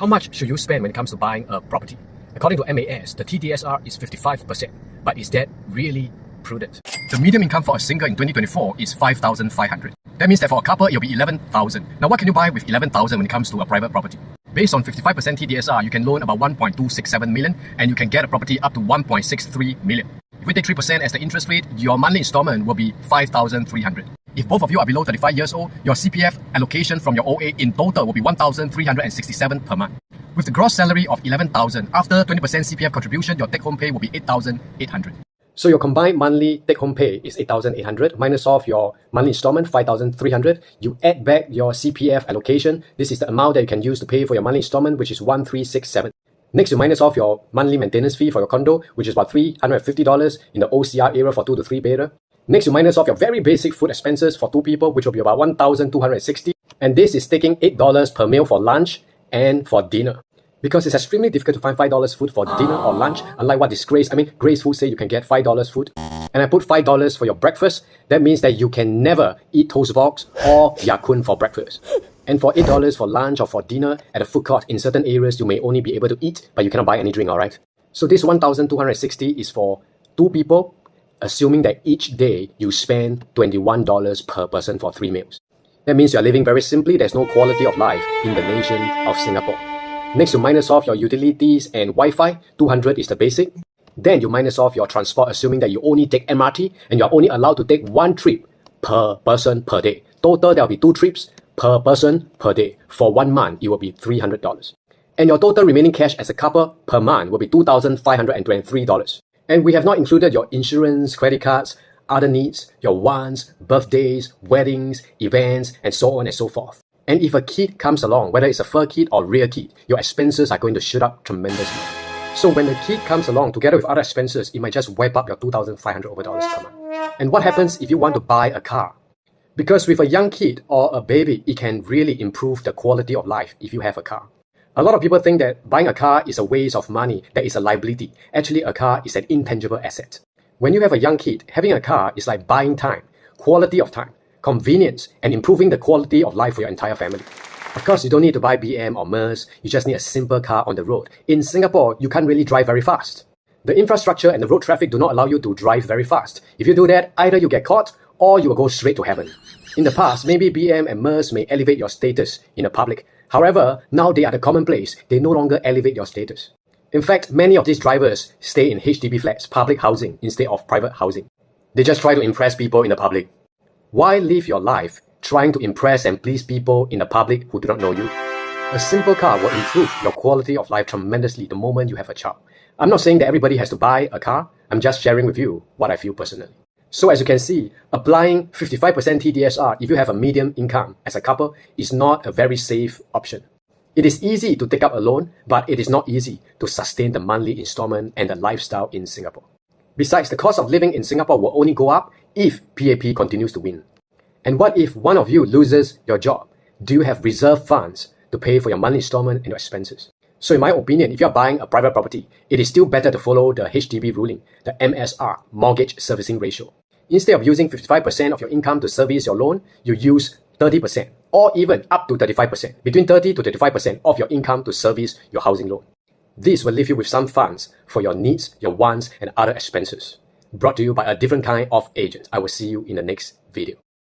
How much should you spend when it comes to buying a property? According to MAS, the TDSR is 55%, but is that really prudent? The median income for a single in 2024 is 5,500. That means that for a couple, it'll be 11,000. Now, what can you buy with 11,000 when it comes to a private property? Based on 55% TDSR, you can loan about 1.267 million, and you can get a property up to 1.63 million. If we take 3% as the interest rate, your monthly installment will be 5,300. If both of you are below 35 years old, your CPF allocation from your OA in total will be 1,367 per month. With the gross salary of 11,000, after 20% CPF contribution, your take-home pay will be 8,800. So your combined monthly take-home pay is 8,800, minus off your monthly installment, 5,300. You add back your CPF allocation. This is the amount that you can use to pay for your monthly installment, which is 1,367. Next, you minus off your monthly maintenance fee for your condo, which is about $350 in the OCR area for 2 to 3 bedder. Next, you minus off your very basic food expenses for 2 people, which will be about 1,260. And this is taking $8 per meal for lunch and for dinner. Because it's extremely difficult to find $5 food for dinner or lunch, unlike what Grace Food say you can get $5 food. And I put $5 for your breakfast. That means that you can never eat toast box or Ya Kun for breakfast. And for $8 for lunch or for dinner at a food court in certain areas, you may only be able to eat, but you cannot buy any drink, alright? So this 1,260 is for 2 people, assuming that each day you spend $21 per person for 3 meals. That means you're living very simply. There's no quality of life in the nation of Singapore. Next, you minus off your utilities and Wi-Fi. 200 is the basic. Then you minus off your transport, assuming that you only take MRT and you're only allowed to take 1 trip per person per day. Total, there'll be 2 trips per person per day. For 1 month, it will be $300. And your total remaining cash as a couple per month will be $2,523. And we have not included your insurance, credit cards, other needs, your wants, birthdays, weddings, events, and so on and so forth. And if a kid comes along, whether it's a fur kid or rear kid, your expenses are going to shoot up tremendously. So when the kid comes along, together with other expenses, it might just wipe up your $2,500 per month. And what happens if you want to buy a car? Because with a young kid or a baby, it can really improve the quality of life if you have a car. A lot of people think that buying a car is a waste of money, that is a liability. Actually, a car is an intangible asset. When you have a young kid, having a car is like buying time, quality of time, convenience, and improving the quality of life for your entire family. Of course, you don't need to buy BM or Merc, you just need a simple car on the road. In Singapore, you can't really drive very fast. The infrastructure and the road traffic do not allow you to drive very fast. If you do that, either you get caught or you will go straight to heaven. In the past, maybe BM and Merc may elevate your status in the public. However, now they are the commonplace. They no longer elevate your status. In fact, many of these drivers stay in HDB flats, public housing, instead of private housing. They just try to impress people in the public. Why live your life trying to impress and please people in the public who do not know you? A simple car will improve your quality of life tremendously the moment you have a child. I'm not saying that everybody has to buy a car. I'm just sharing with you what I feel personally. So as you can see, applying 55% TDSR if you have a medium income as a couple is not a very safe option. It is easy to take up a loan, but it is not easy to sustain the monthly installment and the lifestyle in Singapore. Besides, the cost of living in Singapore will only go up if PAP continues to win. And what if one of you loses your job? Do you have reserve funds to pay for your monthly installment and your expenses? So in my opinion, if you're buying a private property, it is still better to follow the HDB ruling, the MSR, Mortgage Servicing Ratio. Instead of using 55% of your income to service your loan, you use 30% or even up to 35%, between 30 to 35% of your income to service your housing loan. This will leave you with some funds for your needs, your wants, and other expenses. Brought to you by a different kind of agent. I will see you in the next video.